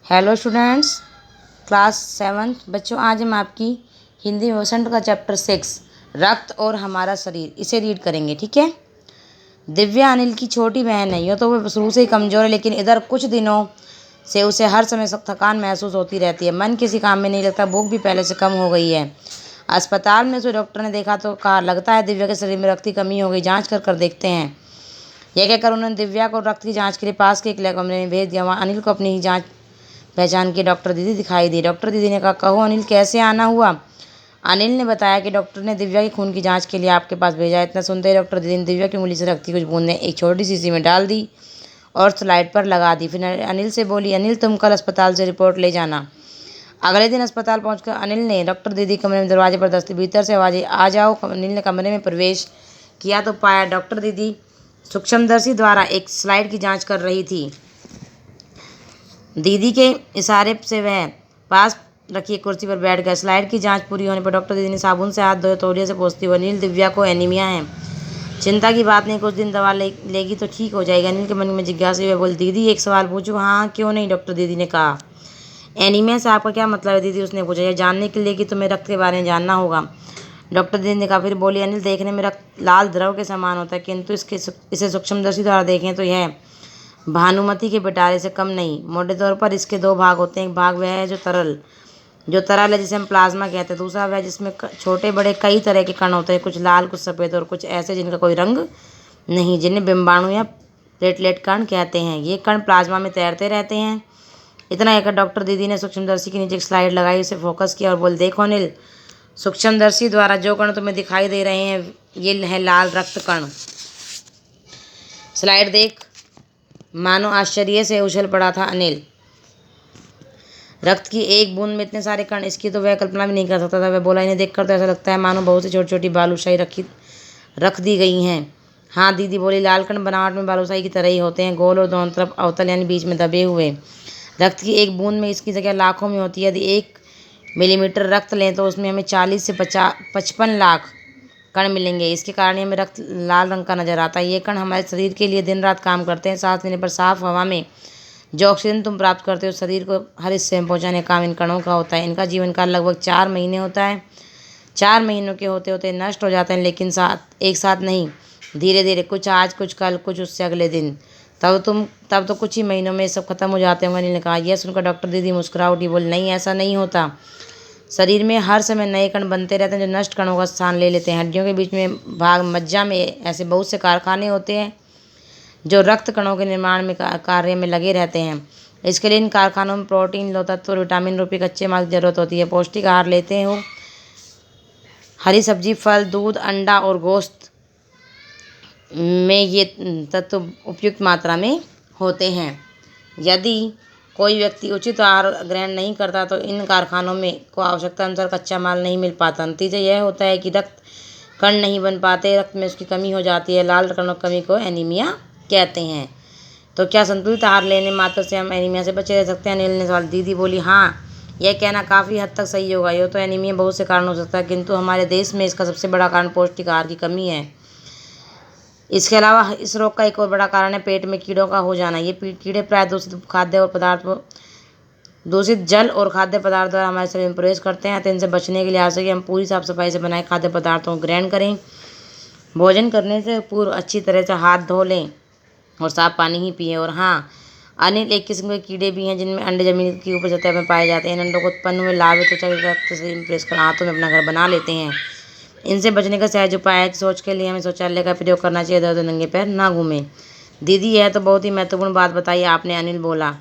Hello students, class seventh बच्चों। आज हम आपकी हिंदी में वसंत का चैप्टर 6 रक्त और हमारा शरीर इसे रीड करेंगे। ठीक है। दिव्या अनिल की छोटी बहन है। यूँ तो वो शुरू से ही कमज़ोर है, लेकिन इधर कुछ दिनों से उसे हर समय थकान महसूस होती रहती है। मन किसी काम में नहीं लगता। भूख भी पहले से कम हो गई है। अस्पताल में उसे डॉक्टर ने देखा तो कहा, लगता है दिव्या के शरीर में रक्त की कमी हो गई, जाँच कर देखते हैं। यह कहकर उन्होंने दिव्या को रक्त की जाँच के लिए पास के एक कमरे में भेज दिया। वहाँ अनिल को अपनी ही जाँच पहचान के डॉक्टर दीदी दिखाई दी। डॉक्टर दीदी ने कहा, कहो अनिल, कैसे आना हुआ। अनिल ने बताया कि डॉक्टर ने दिव्या की खून की जांच के लिए आपके पास भेजा। इतना सुनते ही डॉक्टर दीदी ने दिव्या की उंगली से रक्त की कुछ बूंदें एक छोटी शीशी में डाल दी और स्लाइड पर लगा दी। फिर अनिल से बोली, अनिल तुम कल अस्पताल से रिपोर्ट ले जाना। अगले दिन अस्पताल पहुंचकर अनिल ने डॉक्टर दीदी कमरे में दरवाजे पर दस्तक भीतर से आवाज़ आ जाओ। अनिल ने कमरे में प्रवेश किया तो पाया डॉक्टर दीदी सूक्ष्मदर्शी द्वारा एक स्लाइड की जाँच कर रही थी। दीदी के इशारे से वह पास रखी कुर्सी पर बैठ गया। स्लाइड की जांच पूरी होने पर डॉक्टर दीदी ने साबुन से हाथ धोए तौलिया से पोंछती हुई, अनिल, दिव्या को एनीमिया है। चिंता की बात नहीं, कुछ दिन दवा लेगी तो ठीक हो जाएगा। अनिल के मन में जिज्ञासा हुई, बोली, दीदी एक सवाल पूछूं। हाँ, क्यों नहीं, डॉक्टर दीदी ने कहा। एनीमिया से आपका क्या मतलब है दीदी, उसने पूछा। यह जानने के लिए कि तुम्हें रक्त के बारे में जानना होगा, डॉक्टर दीदी ने कहा। फिर बोली, अनिल, देखने में रक्त लाल द्रव के समान होता है, किंतु इसे सूक्ष्मदर्शी द्वारा देखें तो यह भानुमति के पिटारे से कम नहीं। मोटे तौर पर इसके दो भाग होते हैं। एक भाग वह है जो तरल है, जिसे हम प्लाज्मा कहते हैं। दूसरा वह जिसमें छोटे बड़े कई तरह के कण होते हैं, कुछ लाल, कुछ सफ़ेद और कुछ ऐसे जिनका कोई रंग नहीं, जिन्हें बिंबाणु या प्लेटलेट कण कहते हैं। ये कण प्लाज्मा में तैरते रहते हैं। इतना कहकर डॉक्टर दीदी ने सूक्ष्मदर्शी के नीचे एक स्लाइड लगाई, उसे फोकस किया और बोल, देखो अनिल, सूक्ष्मदर्शी द्वारा जो कण तुम्हें दिखाई दे रहे हैं ये है लाल रक्त कण। स्लाइड देख मानो आश्चर्य से उछल पड़ा था अनिल। रक्त की एक बूंद में इतने सारे कण, इसकी तो वह कल्पना भी नहीं कर सकता था। वह बोला, इन्हें देखकर तो ऐसा लगता है मानो बहुत सी छोटी छोटी बालूशाही रख दी गई हैं। हाँ दीदी बोली, लाल कण बनावट में बालूशाही की तरह ही होते हैं, गोल और दोनों तरफ अवतल यानी बीच में दबे हुए। रक्त की एक बूंद में इसकी जगह लाखों में होती है। यदि 1 मिलीमीटर रक्त लें तो उसमें हमें 40 से 55 लाख कण मिलेंगे। इसके कारण हमें रक्त लाल रंग का नजर आता है। ये कण हमारे शरीर के लिए दिन रात काम करते हैं। सांस लेने पर साफ हवा में जो ऑक्सीजन तुम प्राप्त करते हो, शरीर को हर हिस्से में पहुंचाने का काम इन कणों का होता है। इनका जीवन काल लगभग 4 महीने होता है। 4 महीनों के होते होते नष्ट हो जाते हैं, लेकिन एक साथ नहीं, धीरे धीरे, कुछ आज, कुछ कल, कुछ उससे अगले दिन। तब तो कुछ ही महीनों में सब खत्म हो जाते होंगे, अनिल ने कहा। यह सुनकर डॉक्टर दीदी मुस्कुरा उठी, बोली, नहीं, ऐसा नहीं होता। शरीर में हर समय नए कण बनते रहते हैं जो नष्ट कणों का स्थान ले लेते हैं। हड्डियों के बीच में भाग मज्जा में ऐसे बहुत से कारखाने होते हैं जो रक्त कणों के निर्माण में कार्य में लगे रहते हैं। इसके लिए इन कारखानों में प्रोटीन, लौह तत्व और विटामिन रूपी कच्चे माल की जरूरत होती है। पौष्टिक आहार लेते हो, हरी सब्जी, फल, दूध, अंडा और गोश्त में ये तत्व उपयुक्त मात्रा में होते हैं। यदि कोई व्यक्ति उचित आहार ग्रहण नहीं करता तो इन कारखानों में को आवश्यकता अनुसार कच्चा माल नहीं मिल पाता। नतीजा यह होता है कि रक्त कण नहीं बन पाते, रक्त में उसकी कमी हो जाती है। लाल कणों की कमी को एनीमिया कहते हैं। तो क्या संतुलित आहार लेने मात्र से हम एनीमिया से बचे रह सकते हैं, अनिल ने सवाल। दीदी बोली, हाँ, यह कहना काफ़ी हद तक सही होगा। यह तो एनीमिया बहुत से कारण हो सकता है, किंतु हमारे देश में इसका सबसे बड़ा कारण पौष्टिक आहार की कमी है। इसके अलावा इस रोग का एक और बड़ा कारण है पेट में कीड़ों का हो जाना। ये कीड़े प्राय दूषित जल और खाद्य पदार्थ द्वारा हमारे शरीर में प्रवेश करते हैं। तो इनसे बचने के लिए आवश्यक है हम पूरी साफ सफाई से बनाए खाद्य पदार्थों को ग्रहण करें। भोजन करने से पूर्व अच्छी तरह से हाथ धो लें और साफ पानी ही पिएं। और हाँ अनिल, एक किस्म के कीड़े भी हैं जिनमें अंडे जमीन की ऊपर सतह में पाए जाते हैं। इन अंडों को उत्पन्न हुए लार्वे त्वचा के रक्त शरीर में प्रेस कर हाथों में अपना घर बना लेते हैं। इनसे बचने का सहज उपाय है कि सोच के लिए हमें शौचालय का प्रयोग करना चाहिए। इधर उधर नंगे पैर ना घूमें। दीदी, यह तो बहुत ही महत्वपूर्ण बात बताई आपने, अनिल बोला।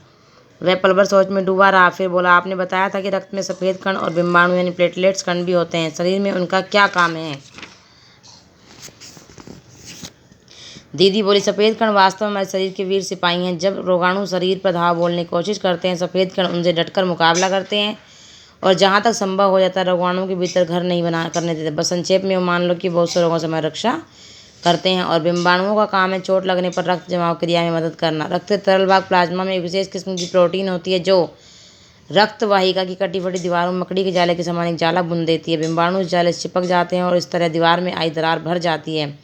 वह पल भर सोच में डूबा रहा। फिर बोला, आपने बताया था कि रक्त में सफ़ेद कण और बिंबाणु यानी प्लेटलेट्स कण भी होते हैं। शरीर में उनका क्या काम है। दीदी बोली, सफ़ेद कण वास्तव में हमारे शरीर के वीर सिपाही हैं। जब रोगाणु शरीर पर धावा बोलने की कोशिश करते हैं, सफ़ेद कण उनसे डटकर मुकाबला करते हैं और जहाँ तक संभव हो जाता है रोगाणुओं के भीतर घर नहीं करने देते। बस संक्षेप में मान लो कि बहुत से रोगों से हमारी रक्षा करते हैं। और बिंबाणुओं का काम है चोट लगने पर रक्त जमाव क्रिया में मदद करना। रक्त के तरल भाग प्लाज्मा में एक विशेष किस्म की प्रोटीन होती है जो रक्त वाहिका की कटी फटी दीवारों में मकड़ी के जाले के समान एक जाला बुन देती है। बिंबाणु इस जाले से चिपक जाते हैं और इस तरह दीवार में आई दरार भर जाती है,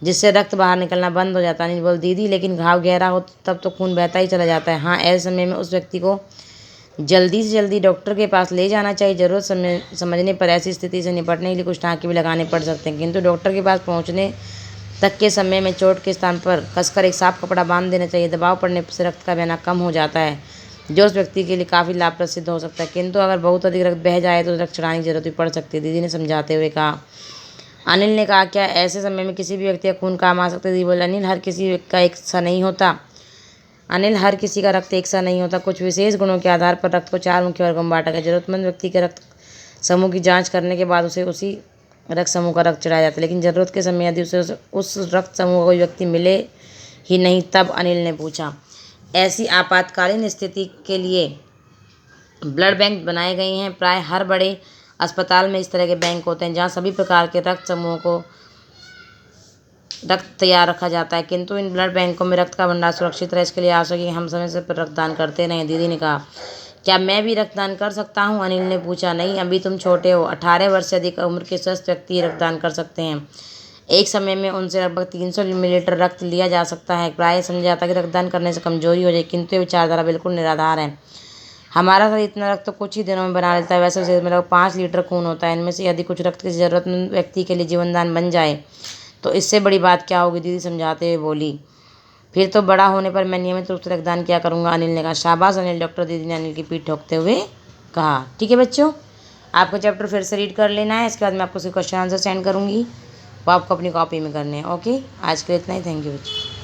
जिससे रक्त बाहर निकलना बंद हो जाता है। नहीं बोल, दीदी, लेकिन घाव गहरा हो तब तो खून बहता ही चला जाता है। हाँ, ऐसे समय में उस व्यक्ति को जल्दी से जल्दी डॉक्टर के पास ले जाना चाहिए। ज़रूरत समझने पर ऐसी स्थिति से निपटने के लिए कुछ टाँके भी लगाने पड़ सकते हैं, किंतु डॉक्टर के पास पहुंचने तक के समय में चोट के स्थान पर कसकर एक साफ कपड़ा बांध देना चाहिए। दबाव पड़ने से रक्त का बहना कम हो जाता है, जो उस व्यक्ति के लिए काफ़ी लाभप्रद सिद्ध हो सकता है, किंतु अगर बहुत अधिक रक्त बह जाए तो रक्त चढ़ाने की जरूरत भी पड़ सकती है, दीदी ने समझाते हुए कहा। अनिल ने कहा, क्या ऐसे समय में किसी भी व्यक्ति का खून काम आ सकता है? दीदी बोले, अनिल हर किसी का एक सा नहीं होता। अनिल हर किसी का रक्त एक सा नहीं होता। कुछ विशेष गुणों के आधार पर रक्त को 4 मुख्य वर्गों में बांटा गया। जरूरतमंद व्यक्ति के रक्त समूह की जांच करने के बाद उसे उसी रक्त समूह का रक्त चढ़ाया जाता है, लेकिन ज़रूरत के समय यदि उसे उस रक्त समूह का कोई व्यक्ति मिले ही नहीं, तब अनिल ने पूछा। ऐसी आपातकालीन स्थिति के लिए ब्लड बैंक बनाए गए हैं। प्राय हर बड़े अस्पताल में इस तरह के बैंक होते हैं, जहाँ सभी प्रकार के रक्त समूहों को रक्त तैयार रखा जाता है, किंतु इन ब्लड बैंकों में रक्त का भंडार सुरक्षित रहे, इसके लिए आवश्यक है कि हम समय से रक्तदान करते रहें। दीदी ने कहा, क्या मैं भी रक्तदान कर सकता हूँ? अनिल ने पूछा। नहीं, अभी तुम छोटे हो। 18 वर्ष से अधिक उम्र के स्वस्थ व्यक्ति रक्तदान कर सकते हैं। एक समय में उनसे लगभग 300 मिलीलीटर रक्त लिया जा सकता है। प्राय समझा जाता है कि रक्तदान करने से कमजोरी हो जाए, किंतु ये विचारधारा बिल्कुल निराधार है। हमारा शरीर इतना रक्त तो कुछ ही दिनों में बना लेता है। वैसे शरीर में लगभग 5 लीटर खून होता है। इनमें से यदि कुछ रक्त किसी जरूरतमंद व्यक्ति के लिए जीवनदान बन जाए तो इससे बड़ी बात क्या होगी? दीदी समझाते हुए बोली। फिर तो बड़ा होने पर मैं नियमित रूप से रक्तदान किया करूँगा, अनिल ने कहा। शाबाश अनिल, डॉक्टर दीदी ने अनिल की पीठ ठोकते हुए कहा। ठीक है बच्चों, आपको चैप्टर फिर से रीड कर लेना है। इसके बाद मैं आपको उसके क्वेश्चन आंसर सेंड करूँगी, वो आपको अपनी कॉपी में करने हैं। ओके, आज के लिए इतना ही। थैंक यू बच्चों।